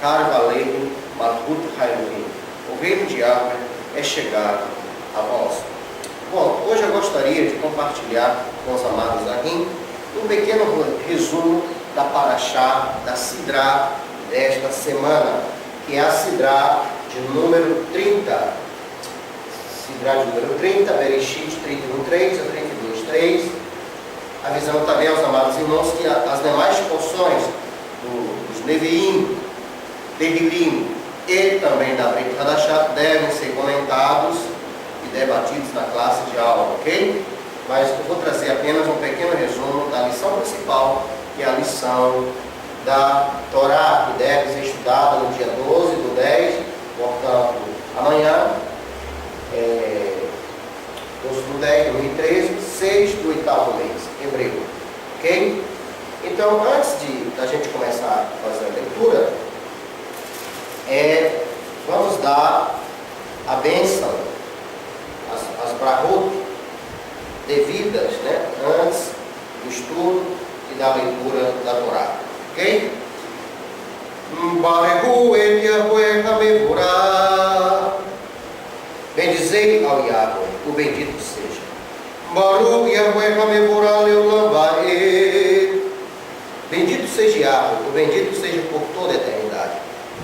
Har Valenu Malhut Haelohim. O reino de Yahweh é chegado a vós. Bom, hoje eu gostaria de compartilhar com os amados aqui um pequeno resumo da Parashá, da Sidrá desta semana, que é a Sidrá de número 30. Sidrá de número 30, Bereshit 31:3 a 32:3. Avisando também aos amados irmãos que as demais porções dos Neviim, Dehilim e também da Brit Hadashah devem ser comentados e debatidos na classe de aula, ok? Mas eu vou trazer apenas um pequeno resumo da lição principal, que é a lição da Torá, que deve ser estudada no dia 12/10, portanto, amanhã, 12/10 de 2013, 6 do 8º mês, hebreu, ok? Então, antes da gente começar a fazer a leitura, vamos dar a bênção, as brahot devidas, né, antes do estudo e da leitura da Torá, ok? Barehu el Yahweh HaMevorah. Bendizei ao Yahweh, o bendito seja. Baruch Yahweh HaMevorah Leolam Vaed. Bendito seja Yahweh, o bendito seja por toda a eternidade.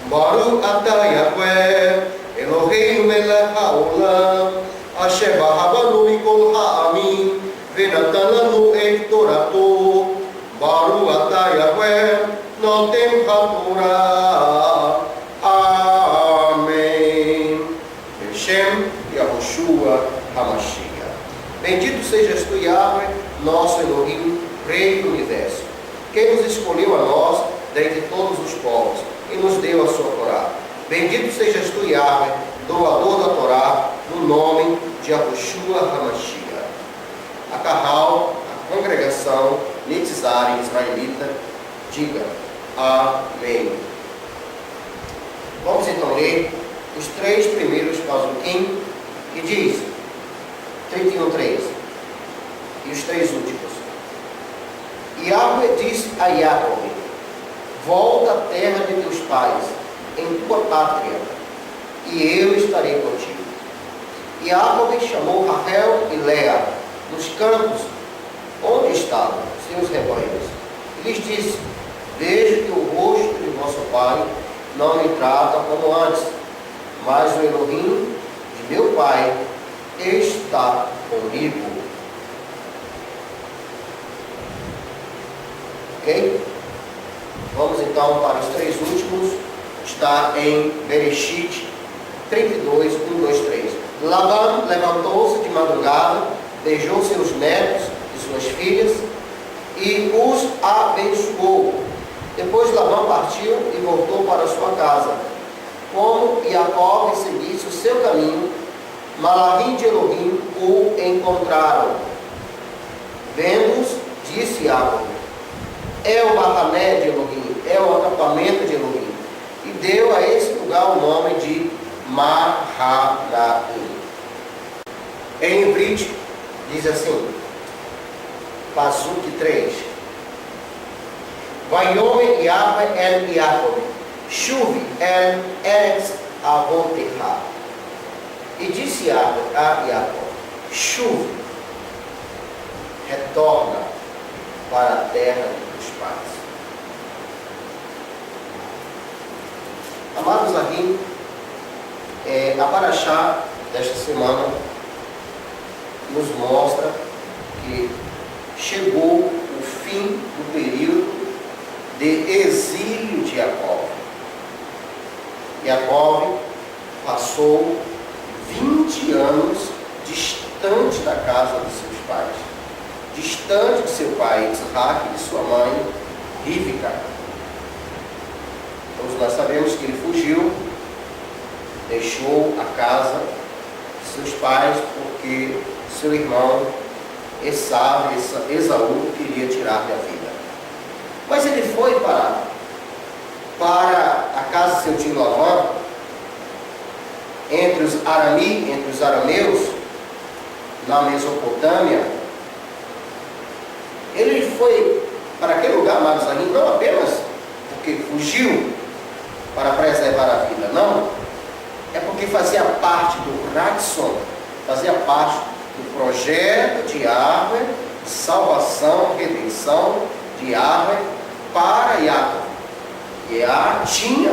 Baruch Atah Yahweh Eloheinu melech haolam asher bahabanu mikol ha'amim venatan lanu et torato. Baruch Atah Yahweh noten haTorah. Amém. Beshem Yahushua HaMashiach. Bendito sejas tu, Yahweh, nosso Elohim, Rei do Universo, que nos escolheu a nós dentre todos os povos e nos deu a sua Torá. Bendito sejas tu, Yahweh, doador da Torá, no nome de Yahushua HaMashiach. A Kahal, a congregação Netzari israelita, diga amém. Vamos então ler os 3 primeiros pasukim, que diz 31:3, e os 3 últimos. Yahweh diz a Jacob: volta à terra de teus pais, em tua pátria, e eu estarei contigo. Jacob chamou Rahel e Lea nos campos onde estavam seus rebanhos, e lhes disse: vejo que o rosto de vosso pai não me trata como antes, mas o Elohim de meu pai está comigo. Ok? Vamos então para os 3 últimos. Está em Bereshit 32, 1, 2, 3. Labão levantou-se de madrugada, beijou seus netos e suas filhas e os abençoou. Depois Labão partiu e voltou para sua casa. Como Jacó seguisse o seu caminho, Malahim de Elohim o encontraram. Vendo-os, disse Jacó: é o Mahané de Elohim, é o acampamento de Elohim. E deu a esse lugar o nome de Mahanaim. Em hebreu diz assim, Pasuk 3: Vayomer Yahweh el Yaakov, Shuv el Eretz Avotecha. E disse Yahweh a Yaakov: Shuv, retorna para a terra dos pais. Amados aqui, a Parashá desta semana nos mostra que chegou o fim do período de exílio de Jacó. Jacó passou 20 anos distante da casa dos seus pais, distante de seu pai Isaac e de sua mãe Rivka. Todos nós sabemos que ele fugiu, deixou a casa de seus pais porque seu irmão Esaú queria tirar-lhe a vida. Mas ele foi para a casa de seu tio Labão, entre os arameus, na Mesopotâmia. Ele foi para aquele lugar, amados, não apenas porque fugiu, para preservar a vida, não. É porque fazia parte do Ratson, fazia parte do projeto de Yahweh, salvação, redenção de Yahweh para Jacob. E Yahweh tinha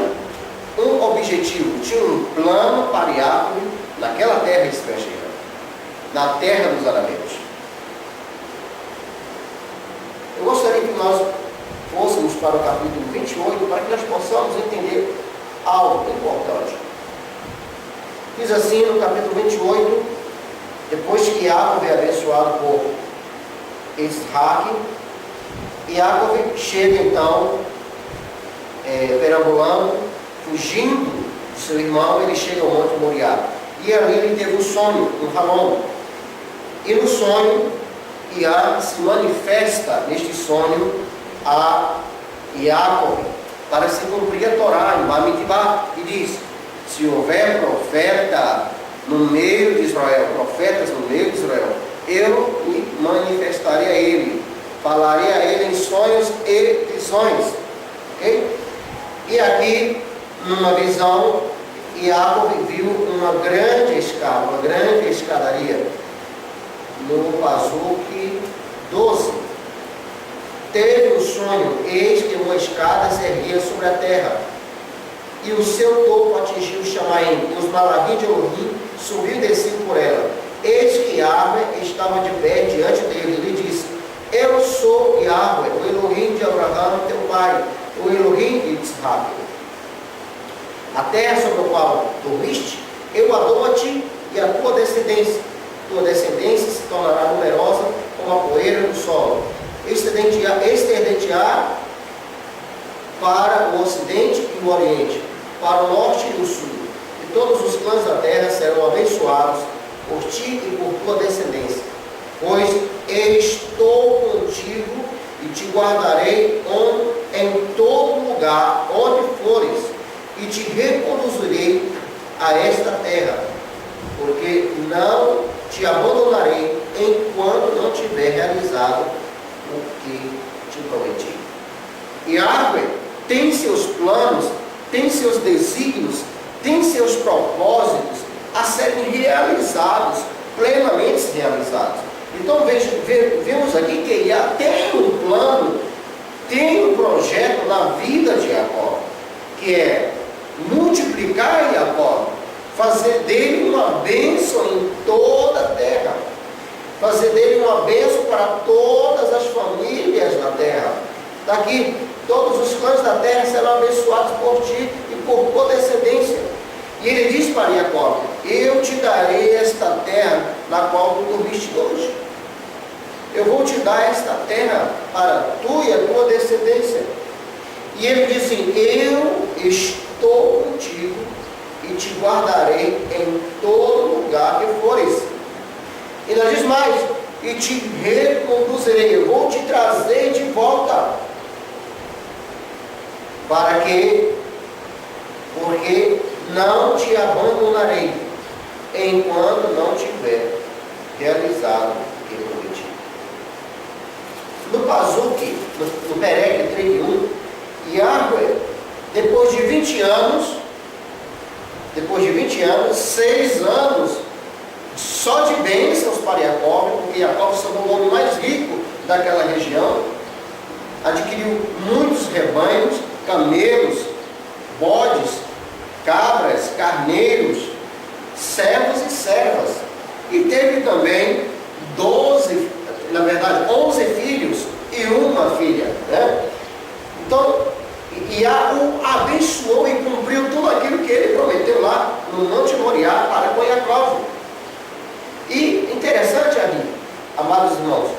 um objetivo, tinha um plano para Jacob naquela terra estrangeira, na terra dos arameus. Eu gostaria que nós fôssemos para o capítulo 28, para que nós possamos entender algo importante. Diz assim no capítulo 28, depois que Jacob é abençoado por Isaac, Jacob chega então, perambulando, fugindo de seu irmão, ele chega ao Monte Moriá. E ali ele teve um sonho, um Halom. E no sonho, Yah se manifesta neste sonho a Jacob para se cumprir a Torá em Bamidbar, e diz: se houver profeta no meio de Israel, profetas no meio de Israel, eu me manifestarei a ele, falarei a ele em sonhos e visões. Okay? E aqui, numa visão, Jacob viu uma grande escada, uma grande escadaria, no Pazuque 12. Teve um sonho, eis que uma escada se erguia sobre a terra, e o seu topo atingiu Chamaim, e os malagim de Elohim subiu e desceu por ela. Eis que Yahweh estava de pé diante dele, e lhe disse: eu sou Yahweh, o Elohim de Abraão, teu pai, o Elohim de Isaac. A terra sobre a qual dormiste, eu a dou a ti e a tua descendência. Tua descendência se tornará numerosa como a poeira do solo. Estender-te-á para o ocidente e o oriente, para o norte e o sul. E todos os clãs da terra serão abençoados por ti e por tua descendência. Pois estou contigo e te guardarei em todo lugar onde fores, e te reconduzirei a esta terra, porque não te abandonarei enquanto não tiver realizado o que te prometi. Yahweh tem seus planos, tem seus desígnios, tem seus propósitos a serem realizados, plenamente realizados. Então vemos aqui que Yahweh tem um plano, tem um projeto na vida de Jacó, que é multiplicar Jacó, fazer dele uma bênção em toda a terra, fazer dele uma bênção para todas as famílias da terra. Daqui, todos os clãs da terra serão abençoados por ti e por tua descendência. E ele diz para Jacó: eu te darei esta terra na qual tu dormiste hoje. Eu vou te dar esta terra para tu e a tua descendência. E ele diz assim: eu estou contigo e te guardarei em todo lugar que fores. E não diz mais: e te reconduzirei, eu vou te trazer de volta. Para que? Porque não te abandonarei enquanto não tiver realizado o que prometi. No Pazuque, no Perec 31, Yahweh, depois de 20 anos, 6 anos só de bênçãos para Jacó, porque Jacó se tornou o homem mais rico daquela região, adquiriu muitos rebanhos, camelos, bodes, cabras, carneiros, servos e servas, e teve também 11 filhos e uma filha, né? Então, o abençoou e cumpriu tudo aquilo que ele prometeu lá no Monte Moriá para com Jacó. E interessante, amados irmãos,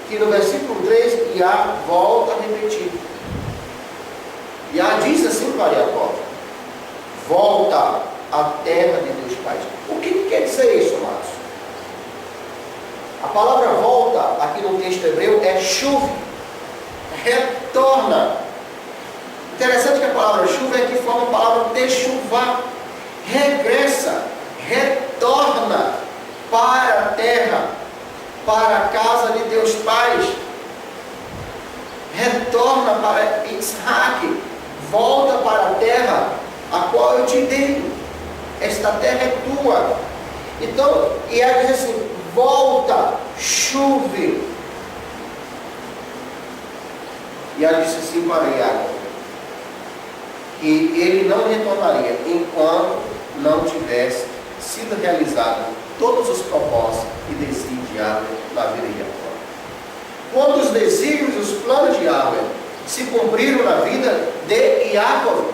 que no versículo 3, Iá volta a repetir. Iá diz assim para Jacó: volta à terra de teus pais. O que quer dizer isso, amados? A palavra volta, aqui no texto hebreu, é chuva, retorna. Interessante que a palavra chuva é que forma a palavra techuvá, regressa, retorna para a terra, para a casa de teus pais, retorna para Isaac, volta para a terra a qual eu te dei. Esta terra é tua. Então, Iago diz assim: volta, chuve. Iago disse assim para Iago, que ele não retornaria enquanto não tivesse sido realizado todos os propósitos e desígnios de Yahweh na vida de Jacó. Quando os desígnios e os planos de Yahweh se cumpriram na vida de Jacó,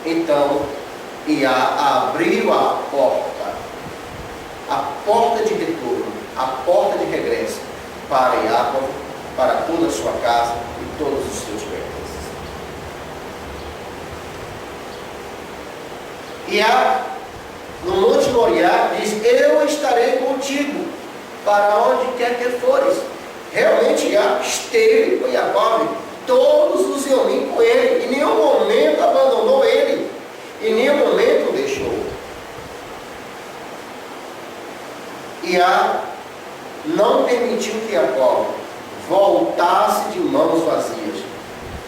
então Yah abriu a porta de retorno, a porta de regresso para Jacó, para toda a sua casa e todos os seus pertences. Yah, no Monte Moriá, diz: eu estarei contigo para onde quer que fores. Realmente Yah esteve com Jacó, todos os Elim com ele, em nenhum momento abandonou ele, em nenhum momento o deixou. Yah não permitiu que Jacó voltasse de mãos vazias,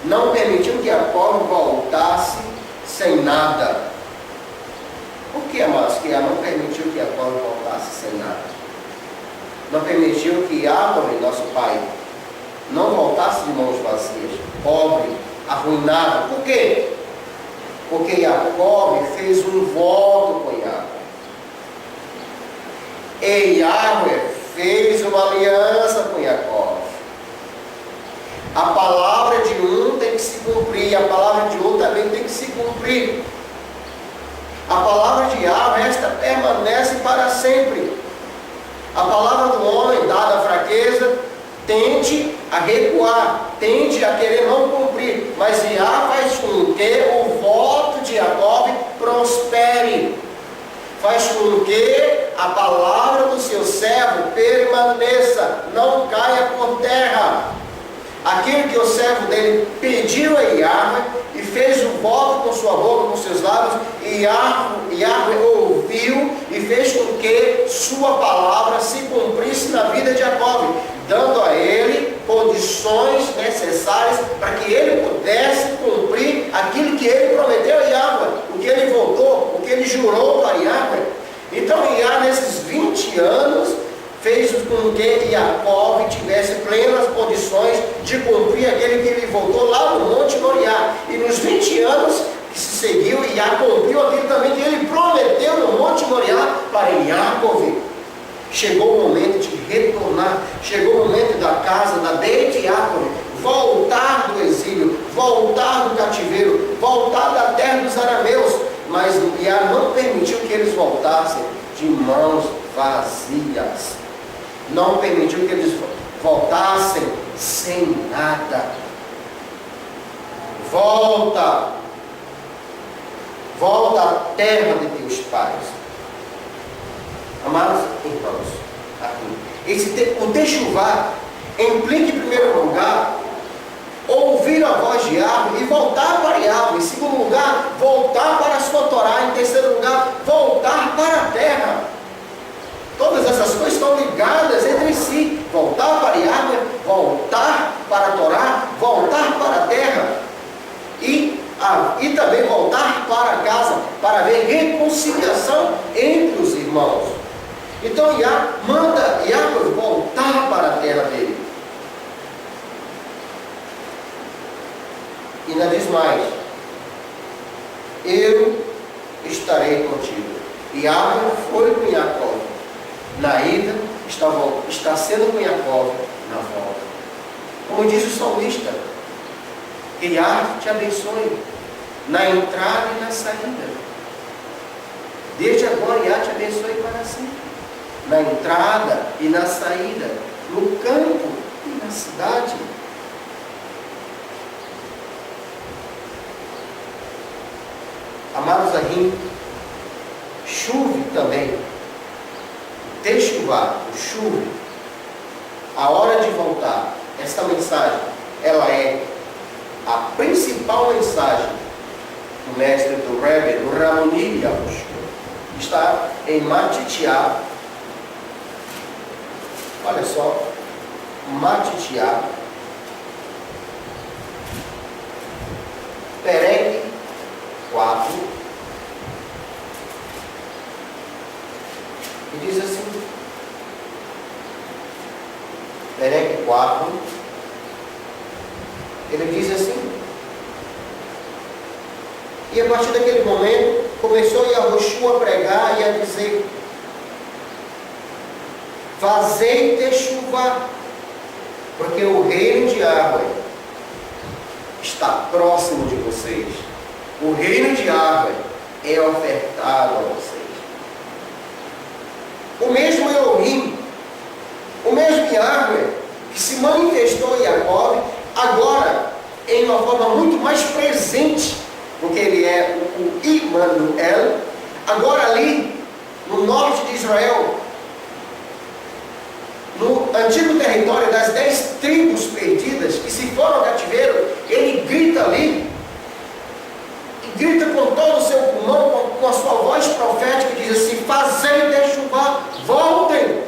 não permitiu que Jacó voltasse sem nada. Por que, amados, que Yah não permitiu que Jacó voltasse sem nada? Não permitiu que Jacó, nosso pai, não voltasse de mãos vazias, pobre, arruinado. Por quê? Porque Jacó fez um voto com Yahweh. E Yahweh fez uma aliança com Jacó. A palavra de um tem que se cumprir, a palavra de outro também tem que se cumprir. A palavra de Yahweh, esta permanece para sempre. A palavra do homem, dada a fraqueza, tende a recuar, tende a querer não cumprir, mas Yah faz com que o voto de Jacó prospere, faz com que a palavra do seu servo permaneça, não caia por terra. Aquilo que o servo dele pediu a Yahweh e fez o voto com sua boca, com seus lábios, e Yahweh ouviu e fez com que sua palavra se cumprisse na vida de Jacó, dando a ele condições necessárias para que ele pudesse cumprir aquilo que ele prometeu a Yahweh, o que ele votou, o que ele jurou para Yahweh. Então Yah, nesses 20 anos, fez com que Jacó tivesse plenas condições de cumprir aquele que ele voltou lá no Monte Moriá. E nos 20 anos que se seguiu, Yah cumpriu aquilo também que ele prometeu no Monte Moriá para Jacó. Chegou o momento de retornar, chegou o momento da casa, da aldeia de Jacó, voltar do exílio, voltar do cativeiro, voltar da terra dos arameus. Mas Yah não permitiu que eles voltassem de mãos vazias. Não permitiu que eles voltassem sem nada. Volta à terra de teus pais. Amados irmãos, aqui, o techuvá implica, em primeiro lugar, ouvir a voz de Yahweh e voltar para Yahweh. Em segundo lugar, voltar para a sua Torá. Em terceiro lugar, voltar para a terra. Todas essas coisas estão ligadas entre si. Voltar para Yahweh, voltar para a Torá, voltar para a terra. E também voltar para casa, para haver reconciliação entre os irmãos. Então Yah manda Yahweh voltar para a terra dele. E ainda diz mais: eu estarei contigo. Yahweh foi com Jacó na ida, está sendo com Jacó na volta. Como diz o salmista, que Yah te abençoe na entrada e na saída. Desde agora Yah te abençoe para sempre, na entrada e na saída, no campo e na cidade. Amados Ahim, chuve também, techuvá, chuve, a hora de voltar. Esta mensagem, ela é a principal mensagem do mestre do Rebbe, do Ramoni Yahushua. Está em Matitiá. Olha só, Matitiá, 4, ele diz assim. E a partir daquele momento, começou Yahushua a pregar e a dizer: fazei techuvá, porque o reino de Yahweh está próximo de vocês. O reino de Yahweh é ofertado a vocês. O mesmo Elohim, o mesmo Yahweh, que se manifestou em Jacob, agora em uma forma muito mais presente, porque ele é o Immanuel, agora ali no norte de Israel, no antigo território das 10 tribos perdidas, que se foram ao cativeiro, ele grita ali, e grita com todo o seu pulmão, com a sua voz profética, e diz assim: fazei techuvá, voltem,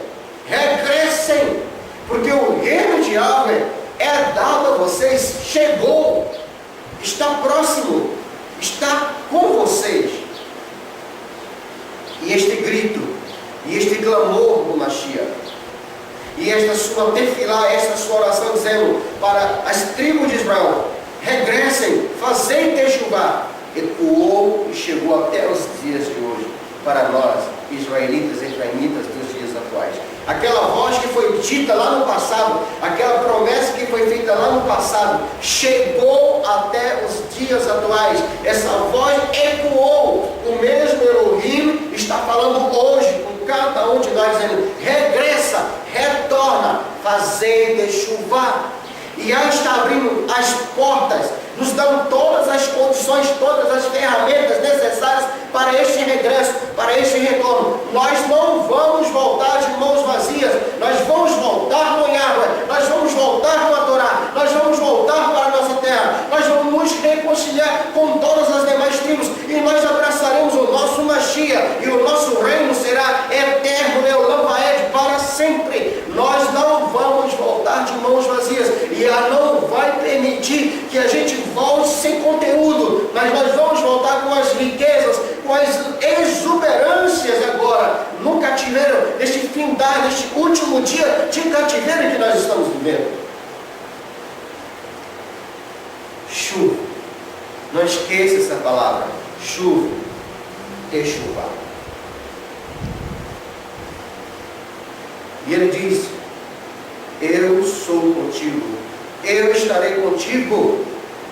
regressem, porque o reino de Yahweh é dado a vocês, chegou, está próximo, está com vocês. E este grito, e este clamor do Mashiach, e esta sua tefilá, esta sua oração dizendo para as tribos de Israel: regressem, fazei techuvá, ecoou e chegou até os dias de hoje, para nós, israelitas e efraimitas dos dias atuais. Aquela voz que foi dita lá no passado, aquela promessa que foi feita lá no passado, chegou até os dias atuais. Essa voz ecoou. O mesmo Elohim está falando hoje com cada um de nós, dizendo: regressa, retorna, fazei techuvá. E já está abrindo as portas, nos dando todas as condições, todas as ferramentas necessárias para este regresso, para este retorno. Nós não vamos voltar de mãos vazias, nós vamos voltar no Yahweh, nós vamos voltar no Adorá, nós vamos voltar para a nossa terra, nós vamos nos reconciliar com todas as demais tribos, e nós abraçaremos o nosso Mashiach, e o nosso reino será eterno, Leolam Vaed, para sempre. Nós não vamos voltar de mãos vazias, e ela não vai permitir que a gente volte sem conteúdo, mas nós vamos voltar com as riquezas, com as exuberâncias agora, no cativeiro, neste findar, neste último dia de cativeiro que nós estamos vivendo. Chuva, não esqueça essa palavra, chuva, techuvá. E ele diz: eu sou contigo, eu estarei contigo,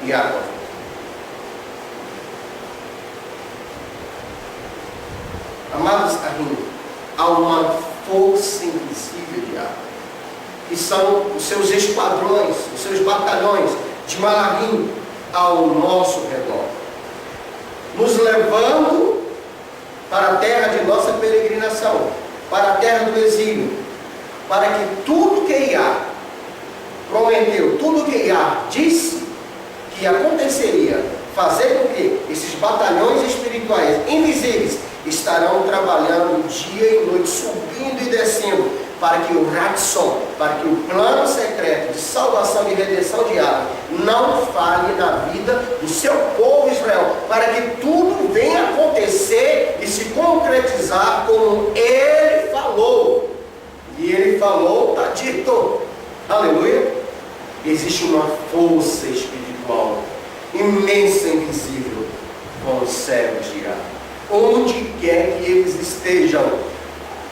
Jacob. Amados Ahim, há uma força invisível de Jacob, que são os seus esquadrões, os seus batalhões de Malahim ao nosso redor, nos levando para a terra de nossa peregrinação, para a terra do exílio, para que tudo que Iá prometeu, tudo que Iá disse que aconteceria, fazer com que esses batalhões espirituais invisíveis estarão trabalhando dia e noite, subindo e descendo, para que o Ratson, para que o plano secreto de salvação e redenção de Yahweh não falhe na vida do seu povo Israel, para que tudo venha acontecer e se concretizar como ele falou. E ele falou, está dito. Aleluia. Existe uma força espiritual imensa e invisível com os servos de Yahweh. Onde quer que eles estejam,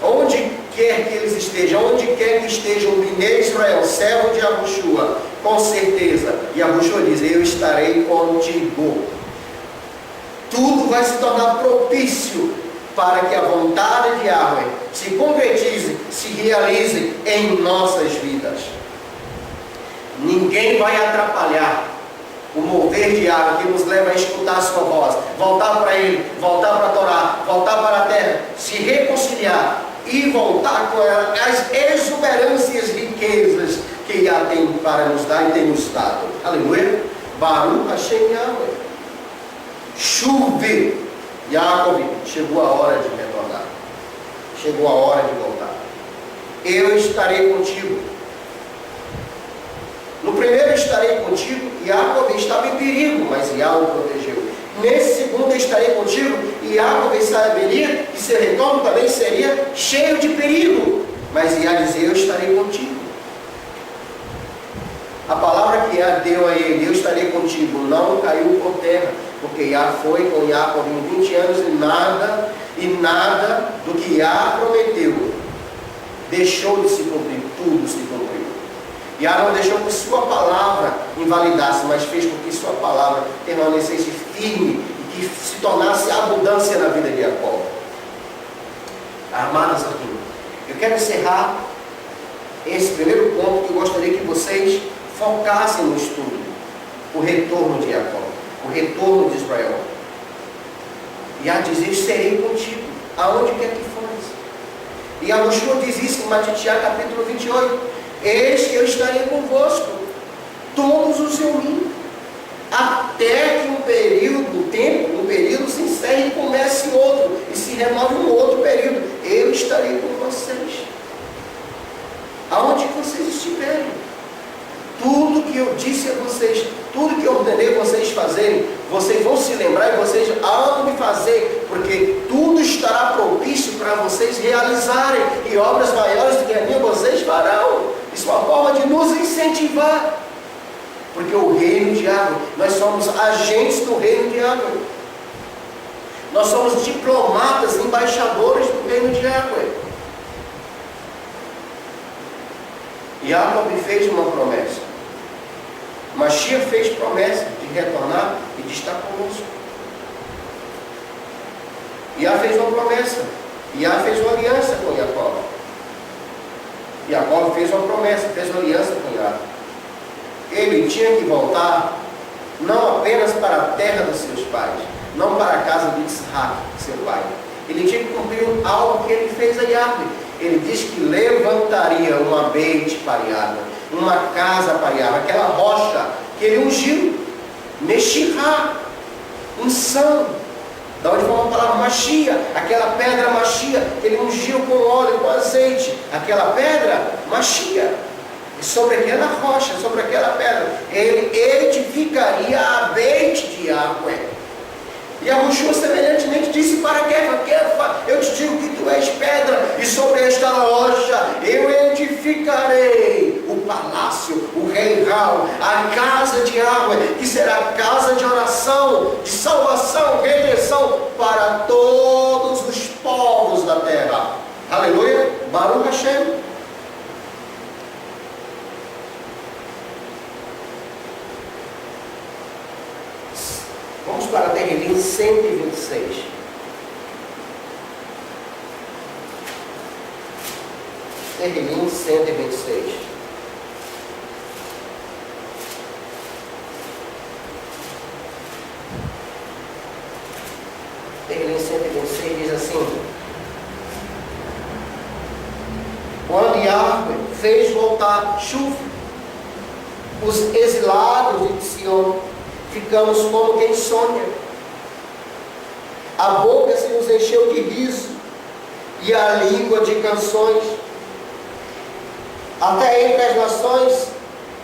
onde quer que eles estejam, onde quer que estejam, o Bnei Israel, servo de Yahushua, com certeza, Yahushua diz: eu estarei contigo. Tudo vai se tornar propício para que a vontade de Yahweh se concretize, se realize em nossas vidas. Ninguém vai atrapalhar o mover de Yahweh que nos leva a escutar a sua voz, voltar para Ele, voltar para a Torá, voltar para a terra, se reconciliar e voltar com as exuberâncias riquezas que Yahweh tem para nos dar e tem nos dado. Aleluia. Baruch Hashem Yahweh. Chuve. Jacob, chegou a hora de retornar. Chegou a hora de voltar. Eu estarei contigo. No primeiro estarei contigo, Jacob estava em perigo, mas Yahweh o protegeu. Nesse segundo estarei contigo, e Jacob saberia que seu retorno também seria cheio de perigo, mas Yahweh dizia: eu estarei contigo. deu a ele: eu estarei contigo, não caiu por terra, porque Yah foi com Jacó em 20 anos e nada do que Yah prometeu deixou de se cumprir, tudo se cumpriu. Yah não deixou que sua palavra invalidasse, mas fez com que sua palavra permanecesse firme e que se tornasse abundância na vida de Jacó. Amados aqui, eu quero encerrar esse primeiro ponto que eu gostaria que vocês focassem no estudo: o retorno de Jacó, o retorno de Israel. Yah diz: eu serei contigo, aonde quer que fores. E Yahushua diz isso em Matitiá capítulo 28: eis que eu estarei convosco todos os eurim, até que um período se encerre e comece outro, e se renove um outro período. Eu estarei com vocês, aonde vocês estiverem. Tudo que eu disse a vocês, tudo que eu ordenei vocês fazerem, vocês vão se lembrar e vocês hão de fazer, porque tudo estará propício para vocês realizarem, e obras maiores do que a minha vocês farão. Isso é uma forma de nos incentivar, porque o reino de água, nós somos agentes do reino de água, nós somos diplomatas, embaixadores do reino de água. Jacob fez uma promessa, Mashiach fez promessa de retornar e de estar conosco. Yah fez uma promessa, Yah fez uma aliança com Jacó. Jacó fez uma promessa, fez uma aliança com Yah. Ele tinha que voltar não apenas para a terra dos seus pais, não para a casa de Isaac, seu pai. Ele tinha que cumprir algo que ele fez a Yahweh. Ele diz que levantaria uma Beit para Yahweh, uma casa para Yahweh, aquela rocha que ele ungiu, Meshirá, unção, da onde vem a palavra Machia, aquela pedra Machia, que ele ungiu com óleo, com azeite, aquela pedra Machia, e sobre aquela rocha, sobre aquela pedra, ele edificaria a Beit de Yahweh. E Yahushua semelhantemente disse para Kefa: eu te digo que tu és pedra, e sobre esta rocha eu edificarei o palácio, o reinado, a casa de Yahweh, que será casa de oração, de salvação, redenção para todos os povos da terra. Aleluia, Baruch Hashem. Vamos para Tehilim 126. Tehilim 126. Tehilim 126 diz assim: quando Yahweh fez voltar Shuf, os exilados de Sion, ficamos como quem sonha. A boca se nos encheu de riso e a língua de canções. Até entre as nações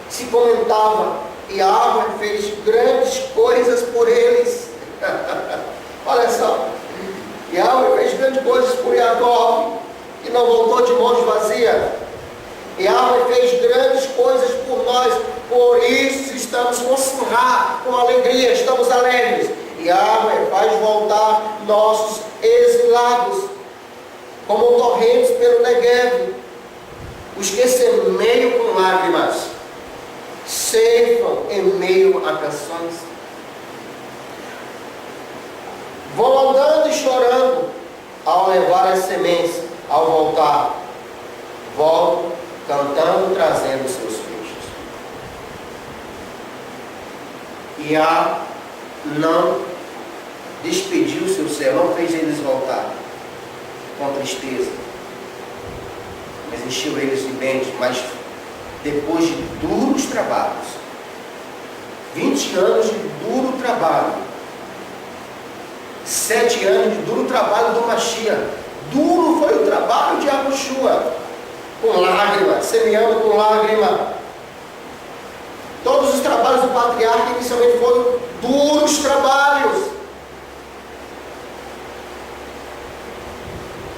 se comentava: Yahweh fez grandes coisas por eles. Olha só, Yahweh fez grandes coisas por Jacó e não voltou de mãos vazias. Yahweh fez grandes coisas por nós, por isso estamos com surra, com alegria, estamos alegres. Yahweh faz voltar nossos exilados, como torrentes pelo Negev, os que semeiam com lágrimas, ceifam em meio a canções. Vão andando e chorando ao levar as sementes, ao voltar, voltam cantando, trazendo seus filhos. Yah não despediu seu céu, não fez eles voltar com tristeza, mas encheu eles de bens, mas depois de duros trabalhos, 20 anos de duro trabalho, 7 anos de duro trabalho do Mashiach. Duro foi o trabalho de Yahushua, com lágrima, semeando com lágrima. Todos os trabalhos do patriarca inicialmente foram duros trabalhos.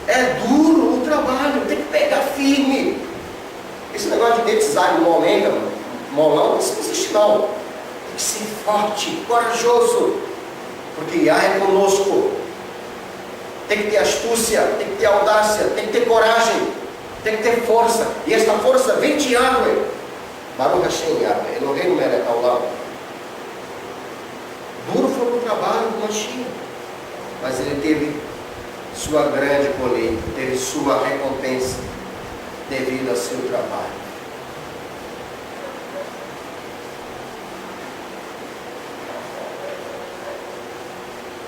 É duro o trabalho, tem que pegar firme. Esse negócio de netizar no momento, molão, isso não existe não. Tem que ser forte, corajoso, porque Yah é conosco. Tem que ter astúcia, tem que ter audácia, tem que ter coragem, tem que ter força. E esta força vem de Yahweh. Baruch Hashem Yahweh, Eloheinu melech haolam. Duro foi o trabalho do Mashiach, mas ele teve sua grande colheita, teve sua recompensa devido ao seu trabalho.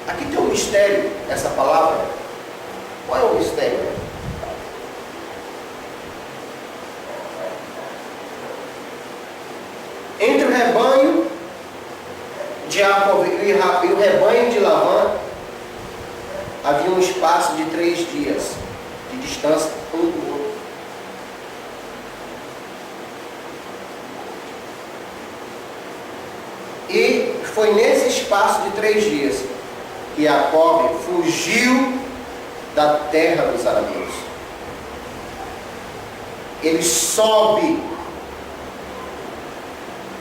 Aqui tem um mistério, essa palavra. Qual é o mistério? Entre o rebanho de Jacob e o rebanho de Labã, havia um espaço de 3 dias de distância um do outro. E foi nesse espaço de 3 dias que Jacob fugiu da terra dos arameus. Ele sobe,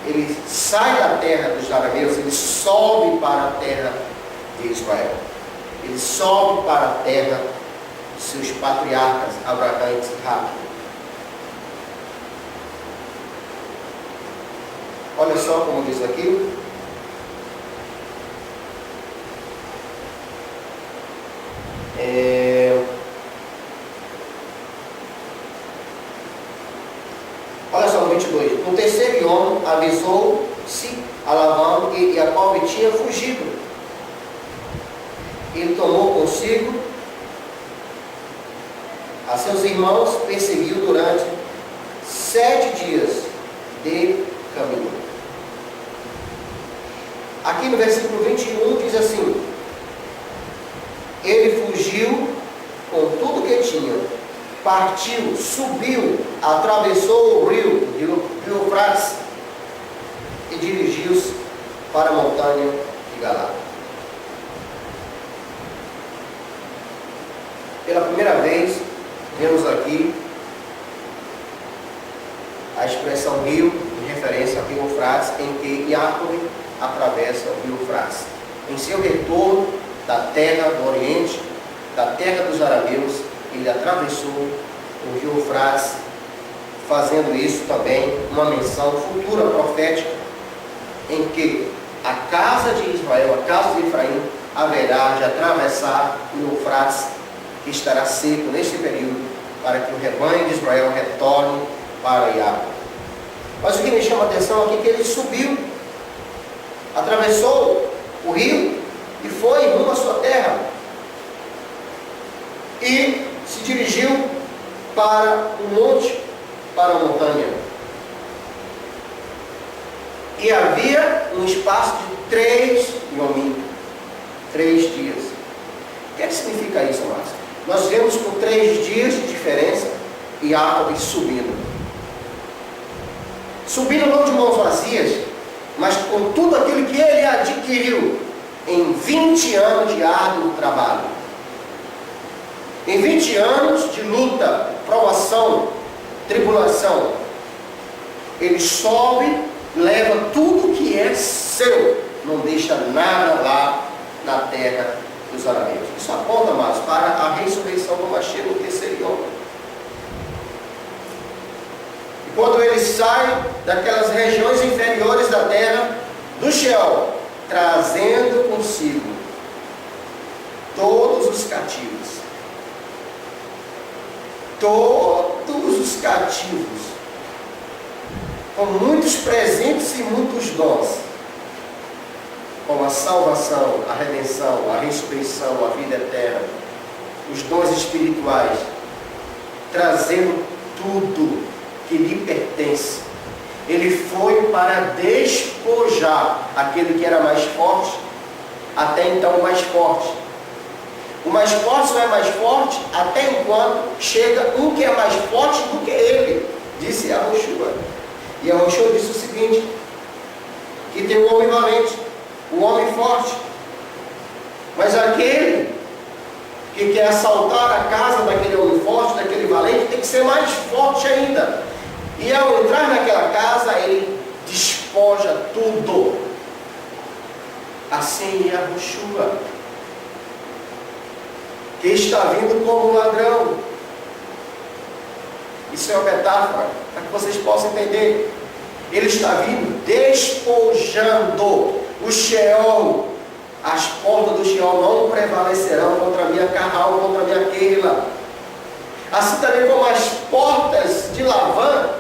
ele sai da terra dos arameus, ele sobe para a terra de Israel. Ele sobe para a terra de seus patriarcas, Abraão e Isaac. Olha só como diz aqui. Olha só no 22. No terceiro ano avisou-se a Labão que Jacob tinha fugido. Ele tomou consigo a seus irmãos, perseguiu durante 7 dias de caminho. Aqui no versículo 21 diz assim: ele fugiu com tudo que tinha, partiu, subiu, atravessou o rio Eufrates e dirigiu-se para a montanha de Galaad. Pela primeira vez, vemos aqui a expressão rio, em referência ao rio Eufrates, em que Jacob atravessa o rio Eufrates. Em seu retorno da terra do Oriente, da terra dos arameus, ele atravessou o rio Eufrates, fazendo isso também uma menção futura profética, em que a casa de Israel, a casa de Efraim, haverá de atravessar o Eufrates, que estará seco nesse período, para que o rebanho de Israel retorne para Jacob. Mas o que me chama a atenção aqui é que ele subiu, atravessou o rio e foi rumo à sua terra. E se dirigiu para o monte, para a montanha. E havia um espaço de 3 dias. O que é que significa isso, amados? Nós vemos com 3 dias de diferença e Jacob subindo. Subindo não de mãos vazias, mas com tudo aquilo que ele adquiriu em 20 anos de árduo trabalho. Em 20 anos de luta, provação, tribulação, ele sobe, leva tudo que é seu, não deixa nada lá na terra dos arameus. Isso aponta, amados, para a ressurreição do Mashiach no terceiro ano. E quando ele sai daquelas regiões inferiores da terra do Sheol, trazendo consigo todos os cativos, com muitos presentes e muitos dons, como a salvação, a redenção, a ressurreição, a vida eterna, os dons espirituais, trazendo tudo que lhe pertence. Ele foi para despojar aquele que era mais forte, até então o mais forte. O mais forte só é mais forte até enquanto chega um que é mais forte do que ele, disse Yahushua. E Yahushua disse o seguinte, que tem um homem valente, um homem forte, mas aquele que quer assaltar a casa daquele homem forte, daquele valente, tem que ser mais forte ainda. E ao entrar naquela casa, ele despoja tudo. Assim é Yahushua, que está vindo como um ladrão. Isso é uma metáfora, para que vocês possam entender. Ele está vindo despojando o Sheol. As portas do Sheol não prevalecerão contra a minha Carral, contra a minha Keila. Assim também como as portas de Lavã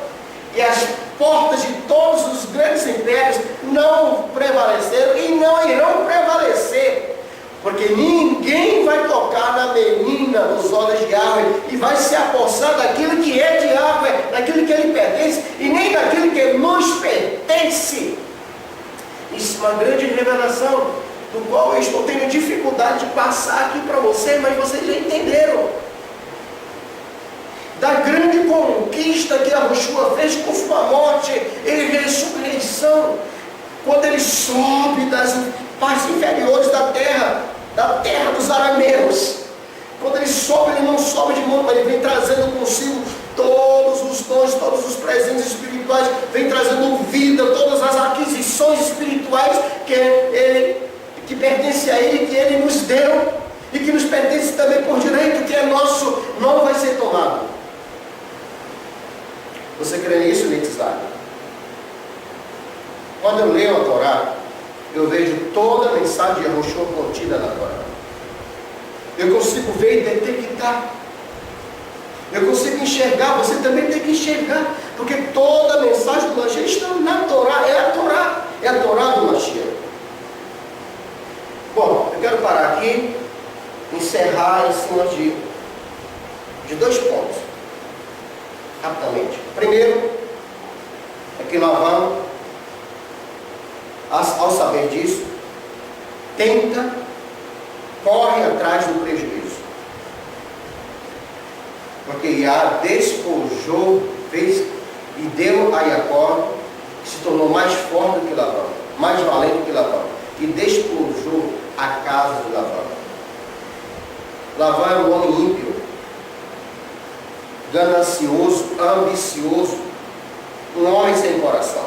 e as portas de todos os grandes impérios não prevaleceram e não irão prevalecer. Porque ninguém vai tocar na menina dos olhos de Yahweh e vai se apossar daquilo que é de Yahweh, daquilo que ele pertence, e nem daquilo que nos pertence. Isso é uma grande revelação, do qual eu estou tendo dificuldade de passar aqui para vocês, mas vocês já entenderam. Da grande conquista que Yahushua fez com sua morte e ressurreição, quando ele sobe das partes inferiores da terra dos arameus. Quando ele sobe, ele não sobe de mão, mas ele vem trazendo consigo todos os dons, todos os presentes espirituais, vem trazendo vida, todas as aquisições espirituais que pertencem a ele, que ele nos deu e que nos pertence também por direito, que é nosso, não vai ser tomado. Você crê nisso, Netzai? Quando eu leio a Torá, eu vejo toda a mensagem de Yahushua contida na Torá. Eu consigo ver e detectar. Eu consigo enxergar, você também tem que enxergar. Porque toda a mensagem do Mashiach está na Torá. É a Torá. É a Torá do Mashiach. Bom, eu quero parar aqui, encerrar em cima de 2 pontos. Rapidamente. Primeiro, é que Lavã, ao saber disso, corre atrás do prejuízo. Porque Yah despojou, fez e deu a Jacó, que se tornou mais forte do que Lavã, mais valente do que Lavã, e despojou a casa de Lavã. Lavã era um homem ímpio, ganancioso, ambicioso, um homem sem coração.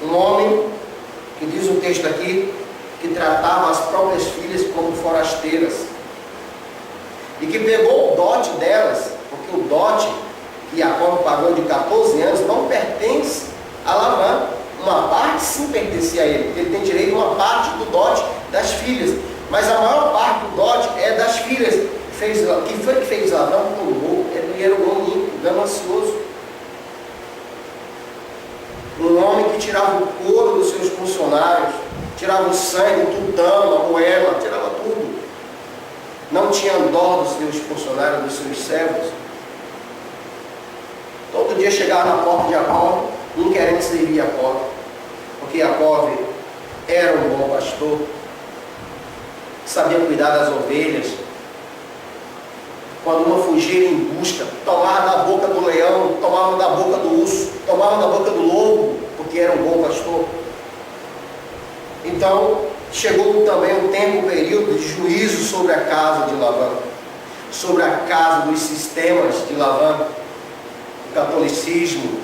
Um homem, que diz o texto aqui, que tratava as próprias filhas como forasteiras. E que pegou o dote delas, porque o dote que Jacó pagou de 14 anos não pertence a Lavã. Uma parte sim pertencia a ele, porque ele tem direito a uma parte do dote das filhas. Mas a maior parte do dote é das filhas. Que foi que fez Lavã como louco? Ele era um homem ímpio, ganancioso. Um homem que tirava o couro dos seus funcionários, tirava o sangue, o tutano, a moela, tirava tudo. Não tinha dó dos seus funcionários, dos seus servos. Todo dia chegava na porta de Jacó, um querendo servir Jacó, porque Jacó era um bom pastor, sabia cuidar das ovelhas. Quando uma fugia em busca, tomava da boca do leão, tomava da boca do urso, tomava da boca do lobo, porque era um bom pastor. Então, chegou também um tempo, um período de juízo sobre a casa de Lavã, sobre a casa dos sistemas de Lavã, o catolicismo,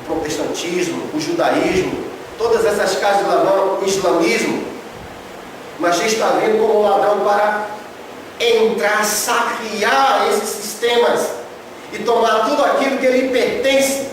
o protestantismo, o judaísmo, todas essas casas de Lavã, o islamismo. Mas está vindo como um ladrão para entrar, saquear esses sistemas e tomar tudo aquilo que lhe pertence,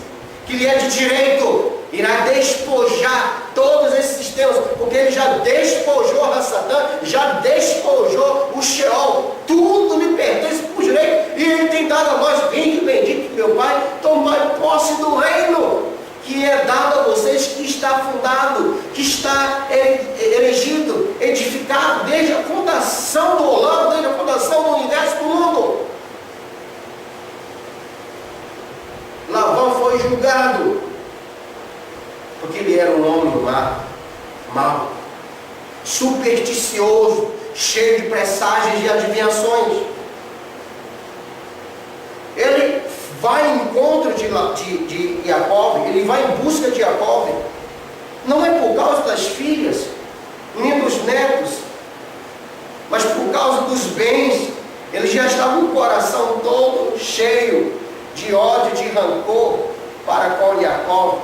que lhe é de direito. Irá despojar todos esses sistemas, porque ele já despojou a Satã, já despojou o Sheol, tudo lhe pertence por direito, e ele tem dado a nós: vinde bendito meu Pai, tomai posse do reino que é dado a vocês, que está fundado, que está erigido, edificado desde a fundação do Olam, desde a fundação do universo, do mundo. Lavã foi julgado porque ele era um homem mau, supersticioso, cheio de presságios e adivinhações. Ele vai em encontro de Jacó, ele vai em busca de Jacó, não é por causa das filhas, nem dos netos, mas por causa dos bens. Ele já estava com o coração todo cheio de ódio, de rancor, para com Jacó.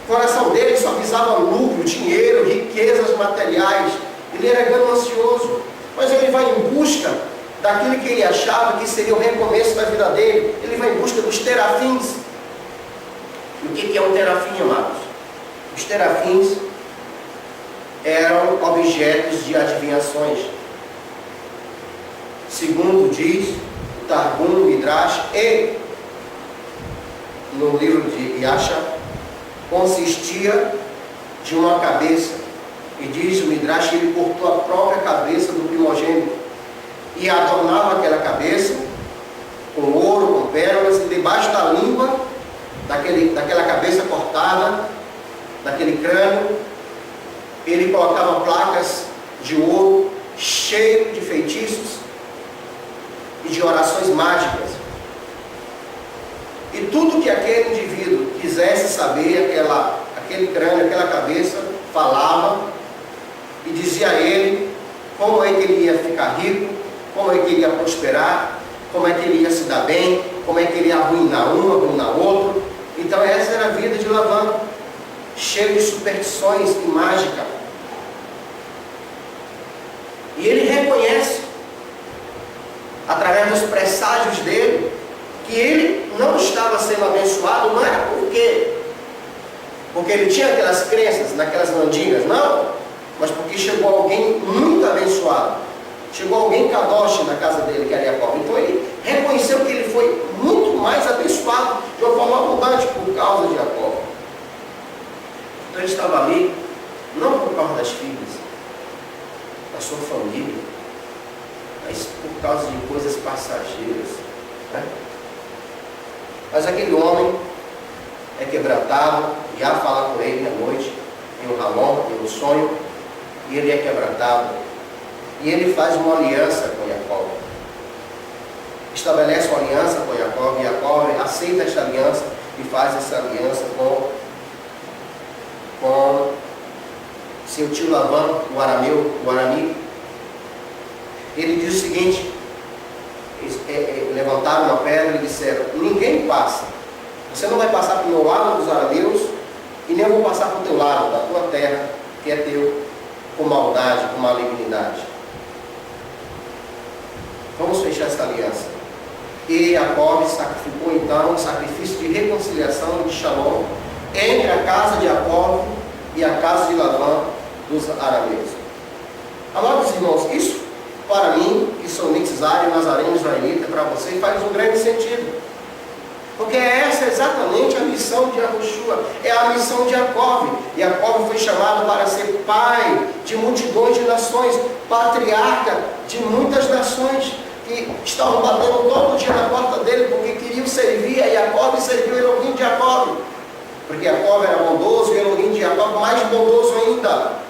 O coração dele só visava lucro, dinheiro, riquezas materiais. Ele era ganancioso, mas ele vai em busca daquilo que ele achava que seria o recomeço da vida dele. Ele vai em busca dos terafins. E o que é um terafim, amados? Os terafins eram objetos de adivinhações. Segundo diz o Targum, Midrash e no livro de Yasha, consistia de uma cabeça. E diz o Midrash que ele cortou a própria cabeça do primogênito e adornava aquela cabeça com ouro, com pérolas, e debaixo da língua daquela cabeça cortada, daquele crânio, ele colocava placas de ouro cheio de feitiços e de orações mágicas. E tudo que aquele indivíduo quisesse saber, aquele crânio, aquela cabeça, falava e dizia a ele como é que ele ia ficar rico, como é que ele ia prosperar, como é que ele ia se dar bem, como é que ele ia arruinar um, arruinar outro. Então essa era a vida de Labão, cheio de superstições e mágica. E ele reconhece, através dos presságios dele, que ele não estava sendo abençoado, não era porque ele tinha aquelas crenças, naquelas mandingas, não, mas porque chegou alguém muito abençoado, chegou alguém kadosh na casa dele, que era Jacó. Então ele reconheceu que ele foi muito mais abençoado de uma forma abundante por causa de Jacó. Então ele estava ali, não por causa das filhas, da sua família, mas por causa de coisas passageiras, né? Mas aquele homem é quebrantado, já fala com ele à noite, em um ramon, em um sonho, e ele é quebrantado. E ele faz uma aliança com Jacó. Estabelece uma aliança com Jacó, e Jacó aceita esta aliança e faz essa aliança com seu tio Labão, o arameu, o arami. Ele diz o seguinte: levantaram uma pedra e disseram: ninguém passa, você não vai passar para o meu lado dos arameus, e nem eu vou passar para o teu lado, da tua terra, que é teu, com maldade, com malignidade. Vamos fechar essa aliança. E Jacó sacrificou então um sacrifício de reconciliação e de shalom entre a casa de Jacó e a casa de Labão dos arameus. Amados irmãos, isso para mim, que sou mixário, nazareno, israelita, para você faz um grande sentido. Porque essa é exatamente a missão de Yahushua, é a missão de Jacó. Jacó foi chamado para ser pai de multidões de nações, patriarca de muitas nações, que estavam batendo todo dia na porta dele, porque queriam servir a Jacó e servir o Elohim de Jacó. Porque Jacó era bondoso e o Elohim de Jacó mais bondoso ainda.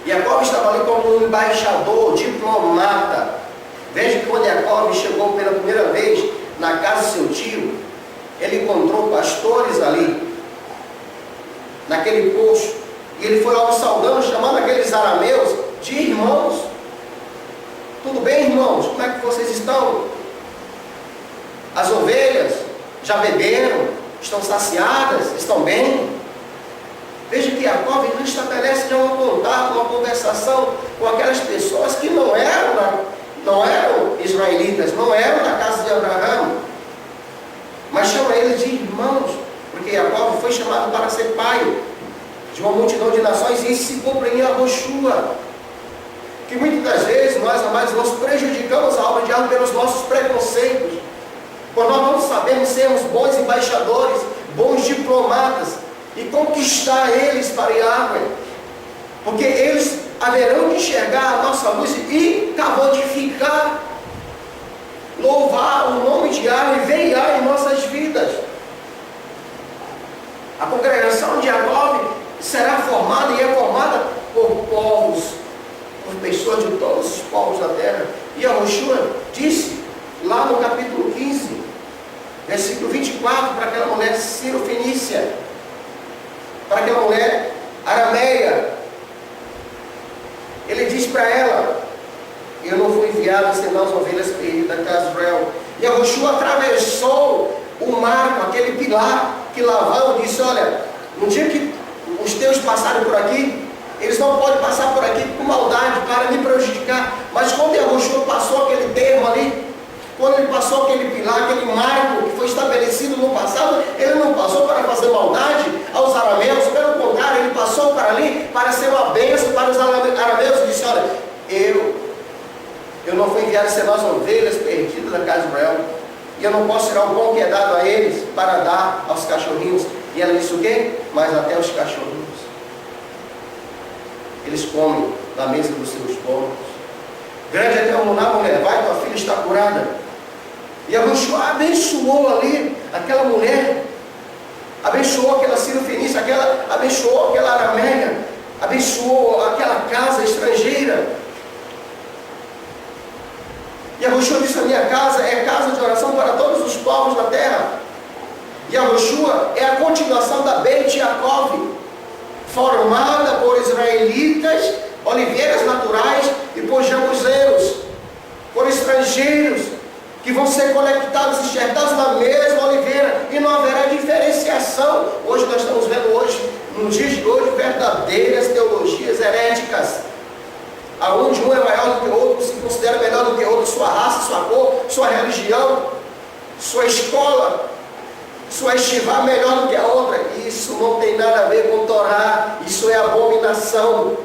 Jacó estava ali como um embaixador, diplomata. Veja que quando Jacó chegou pela primeira vez na casa do seu tio, ele encontrou pastores ali, naquele poço, e ele foi logo saudando, chamando aqueles arameus de irmãos. Tudo bem, irmãos? Como é que vocês estão? As ovelhas já beberam? Estão saciadas? Estão bem? Veja que Jacó estabelece já um contato, uma conversação com aquelas pessoas que não eram israelitas, não eram da casa de Abraão, mas chama eles de irmãos, porque Jacó foi chamado para ser pai de uma multidão de nações, e isso se cumpre em Yahushua. Que muitas das vezes nós, amados, nós prejudicamos a obra de Deus pelos nossos preconceitos, quando nós não sabemos sermos bons embaixadores, bons diplomatas, e conquistar eles para Yahweh, porque eles haverão de enxergar a nossa luz e cavodificar, louvar o nome de Yahweh e ver Yahweh em nossas vidas. A congregação de Jacob será formada e é formada por povos, por pessoas de todos os povos da terra. E Yahushua disse lá no capítulo 15, versículo 24, para aquela mulher Ciro-Fenícia, para aquela mulher arameia, ele diz para ela: eu não fui enviado senão as ovelhas perdidas da casa de Israel. Yahushua atravessou o mar com aquele pilar que Lavão disse: olha, no dia que os teus passarem por aqui, eles não podem passar por aqui com maldade para me prejudicar. Mas quando Yahushua passou aquele termo ali, quando ele passou aquele pilar, aquele marco que foi estabelecido no passado, ele não passou para fazer maldade aos arameus, pelo contrário, ele passou para ali para ser uma bênção para os arameus e disse: olha, eu não fui enviado a ser as ovelhas perdidas da casa de Israel, e eu não posso tirar o pão que é dado a eles para dar aos cachorrinhos. E ela disse o quê? Mas até os cachorrinhos, eles comem da mesa dos seus donos. Grande é teu muná, mulher, vai, tua filha está curada. E Yahushua abençoou ali aquela mulher, abençoou aquela sírio-fenícia, abençoou aquela arameia, abençoou aquela casa estrangeira. E Yahushua disse: a minha casa é casa de oração para todos os povos da terra. E Yahushua é a continuação da Beit Yaakov, formada por israelitas, oliveiras naturais, e por jebuseiros, por estrangeiros, que vão ser conectados, enxertados na mesma oliveira, e não haverá diferenciação. Hoje nós estamos vendo, nos dias de hoje, verdadeiras teologias heréticas, aonde um é maior do que o outro, se considera melhor do que o outro, sua raça, sua cor, sua religião, sua escola, sua estivá melhor do que a outra. Isso não tem nada a ver com Torá, isso é abominação.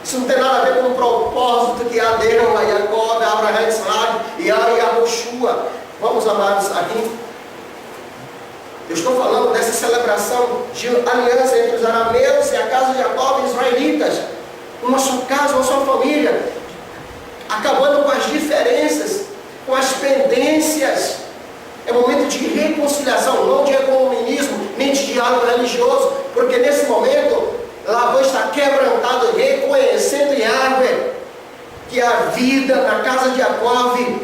Isso não tem nada a ver com o propósito que há Deus, a Jacob, a Abraão, Isaac e a Yahushua. Vamos, amados, aqui. Eu estou falando dessa celebração de aliança entre os arameus e a casa de Jacob e os israelitas. Uma só casa, uma só família. Acabando com as diferenças, com as pendências. É momento de reconciliação, não de ecumenismo, nem de diálogo religioso. Porque nesse momento, Lavão está quebrantado, reconhecendo Yahvé, que há vida na casa de Jacob,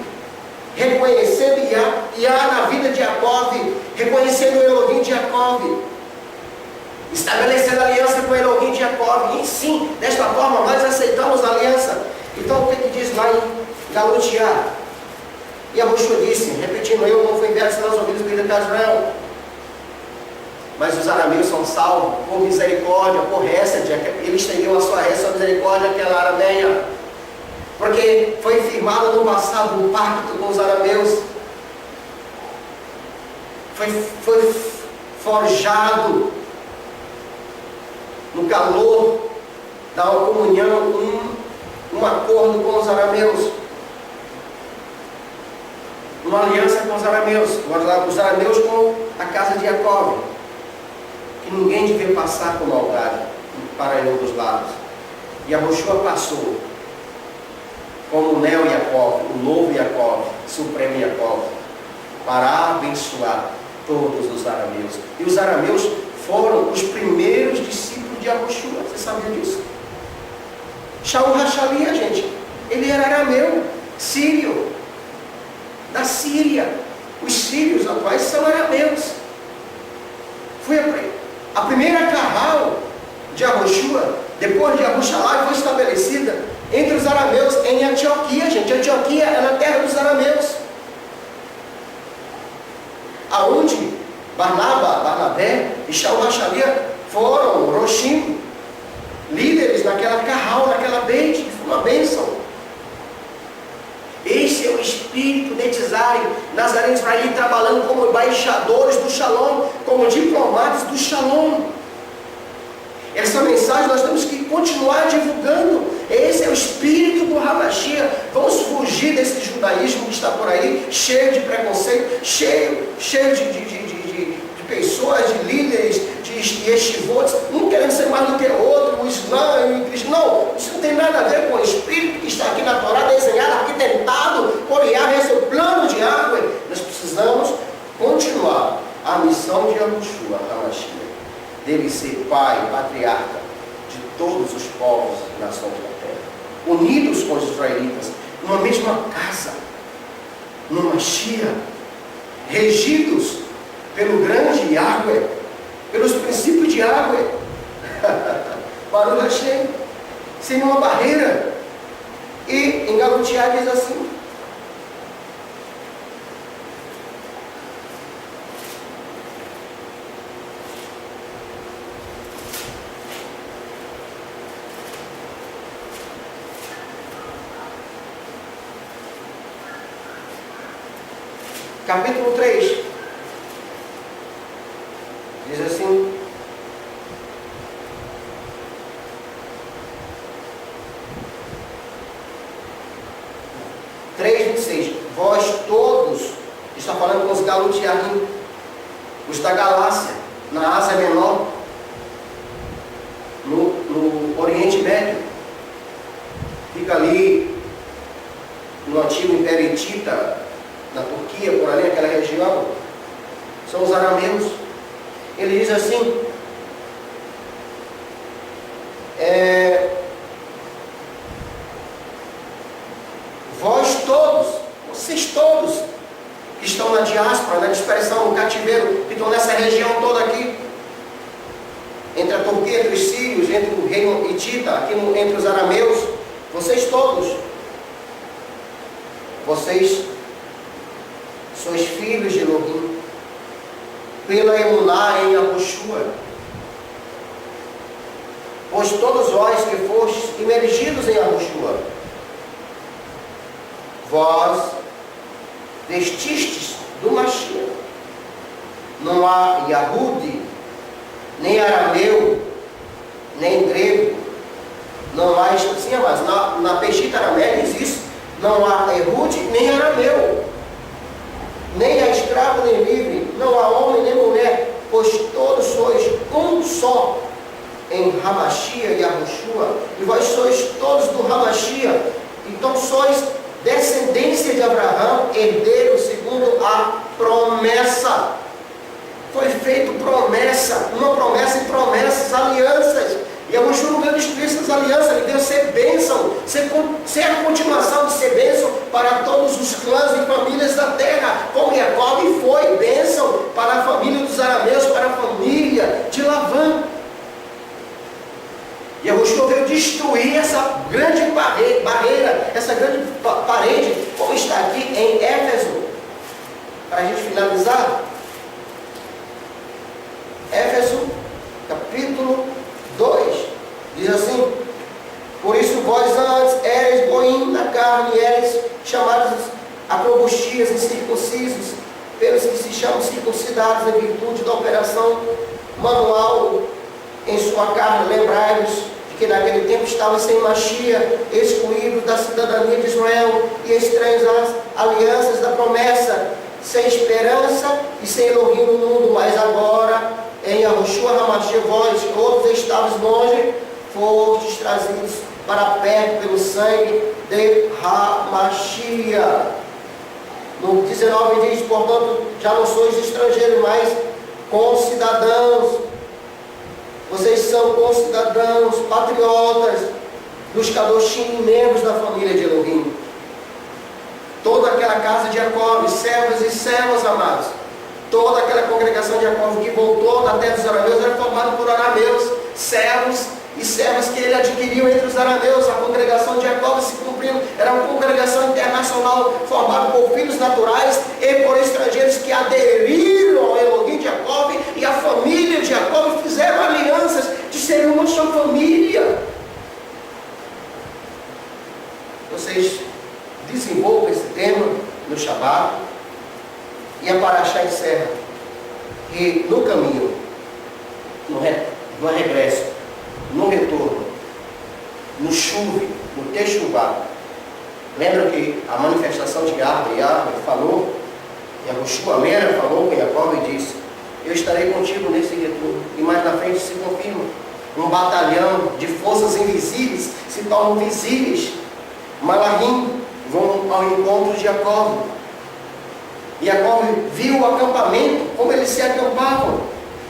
reconhecendo Yah na vida de Jacob, reconhecendo o Elohim de Jacob, estabelecendo aliança com o Elohim de Jacob. E sim, desta forma nós aceitamos a aliança. Então o que diz lá em Galutiá? E Yahushua disse, repetindo: eu não fui enviado senão as ovelhas perdidas da casa de Israel. Mas os arameus são salvos por misericórdia, por récede. Eles teriam a sua récede, a misericórdia, aquela arameia. Porque foi firmado no passado um pacto com os arameus. Foi forjado no calor da comunhão, um acordo com os arameus. Uma aliança com os arameus. Os arameus com a casa de Jacob. Que ninguém devia passar com maldade para nenhum dos lados. E Yahushua passou como o Neo Jacob, o novo Jacob, supremo Jacob, para abençoar todos os arameus. E os arameus foram os primeiros discípulos de Yahushua. Você sabia disso? Shaul Hachalia, gente, ele era arameu, sírio, da Síria. Os sírios atuais são arameus. Foi a primeira carral de Yahushua, depois de Yahushua, foi estabelecida entre os arameus em Antioquia, gente. Antioquia é na terra dos arameus, aonde Barnabé e Shaul Hachalia foram Roshim, líderes naquela carral, naquela beit, que foi uma bênção. Esse é o espírito netizário, Nazareno Israelita, trabalhando como embaixadores do Shalom, como diplomatas do Shalom. Essa mensagem nós temos que continuar divulgando. Esse é o espírito do Hamashiach. Vamos fugir desse judaísmo que está por aí, cheio de preconceito, cheio de pessoas, de líderes, de yeshivotes, um querendo ser mais do que o outro, o Islã e o Cristo. Não, isso não tem nada a ver com o espírito que está aqui na Torá, desenhado, arquitetado por Yahvé, esse é o plano de Yahvé. Nós precisamos continuar a missão de Yahushua HaMashiach, dele ser pai, patriarca de todos os povos e nações da terra, unidos com os israelitas, numa mesma casa, numa Mashiach, regidos pelo grande Yahvé, pelos princípios de Yahvé, Baruch Hashem, sem nenhuma barreira. E em Galutiá diz assim: capítulo 3, diz assim: vós todos, está falando com os Galutiarim, os da Galácia, na Ásia Menor, no Oriente Médio, fica ali no antigo Império Hitita, na Turquia, por ali, naquela região, são os arameus. Ele diz assim: vós todos, vocês todos que estão na diáspora, na dispersão, no cativeiro, que estão nessa região toda aqui, entre a Turquia, entre os sírios, entre o reino hitita, aqui entre os arameus, vocês todos, vocês sois filhos de Elohim, pela emuná em Yahushua, pois todos vós que fostes imergidos em Yahushua, vós vestistes do Mashiach. Não há Yahudi, nem arameu, nem grego. Não há, sim, mas na Peshita arameia diz isso. Não há Yehudi, nem arameu. Nem há escravo, nem livre. Não há homem, nem mulher. Pois todos sois um só em Hamashiach e Yahushua. E vós sois todos do Hamashiach. Então sois descendência de Abraão, herdeiro segundo a promessa. Foi feito promessa, uma promessa e promessas, alianças. E Yahushua não veio destruir essas alianças, ele veio ser bênção, ser a continuação de ser bênção para todos os clãs e famílias da terra, como Jacob foi bênção para a família dos arameus, para a família de Lavã. E Yahushua veio destruir essa grande barreira, essa grande parede, como está aqui em Éfeso. Para a gente finalizar, Éfeso, capítulo 2, diz assim: por isso vós antes eres goim na carne, eres chamados acrobustias, incircuncisos, pelos que se chamam circuncidados em virtude da operação manual em sua carne. Lembrai-vos de que naquele tempo estavam sem Mashiach, excluídos da cidadania de Israel e estranhos às alianças da promessa, sem esperança e sem Elohim no mundo. Mas agora, em Yahushua HaMashiach, vós todos estavais longe, fostes trazidos para perto pelo sangue de HaMashiach. No 19 diz: portanto, já não sois estrangeiros, mas concidadãos. Vocês são concidadãos, patriotas dos Kadoshim, membros da família de Elohim. Toda aquela casa de Jacob, servos e servas amados, toda aquela congregação de Jacob que voltou da terra dos arameus era formada por arameus, servos e servas que ele adquiriu entre os arameus. A congregação de Jacob se cumprindo, era uma congregação internacional formada por filhos naturais e por estrangeiros que aderiram ao Elohim de Jacob, e a família de Jacob fizeram alianças de ser uma só família. Vocês desenvolvam esse tema no Shabbat, e a Parashá encerra. E no caminho, no regresso, no retorno, no chuve, no Techuvá, lembra que a manifestação de Yahweh falou, Yahushua Mera falou com Jacob e disse: eu estarei contigo nesse retorno. E mais na frente se confirma, um batalhão de forças invisíveis se tornam visíveis. Malahim vão ao encontro de Jacob. E Jacob viu o acampamento, como eles se acampavam.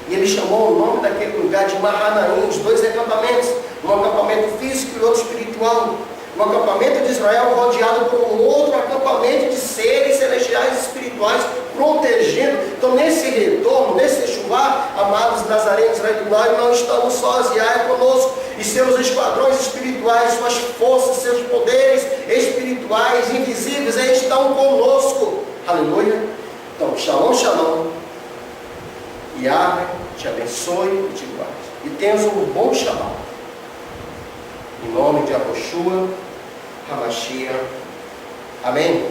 E ele chamou o nome daquele lugar de Mahanaim, os dois acampamentos, um acampamento físico e outro espiritual. Um acampamento de Israel rodeado por um outro acampamento de seres celestiais e espirituais, protegendo. Então, nesse retorno, nesse Techuvá, amados nazarenos, nós não estamos sós, Yahweh é conosco, e seus esquadrões espirituais, suas forças, seus poderes espirituais, invisíveis, eles estão conosco. Aleluia. Então, shalom, shalom. Yahweh te abençoe e te guarde. E tenhas um bom Shabbat. Em nome de Yahushua HaMashiach. Amém.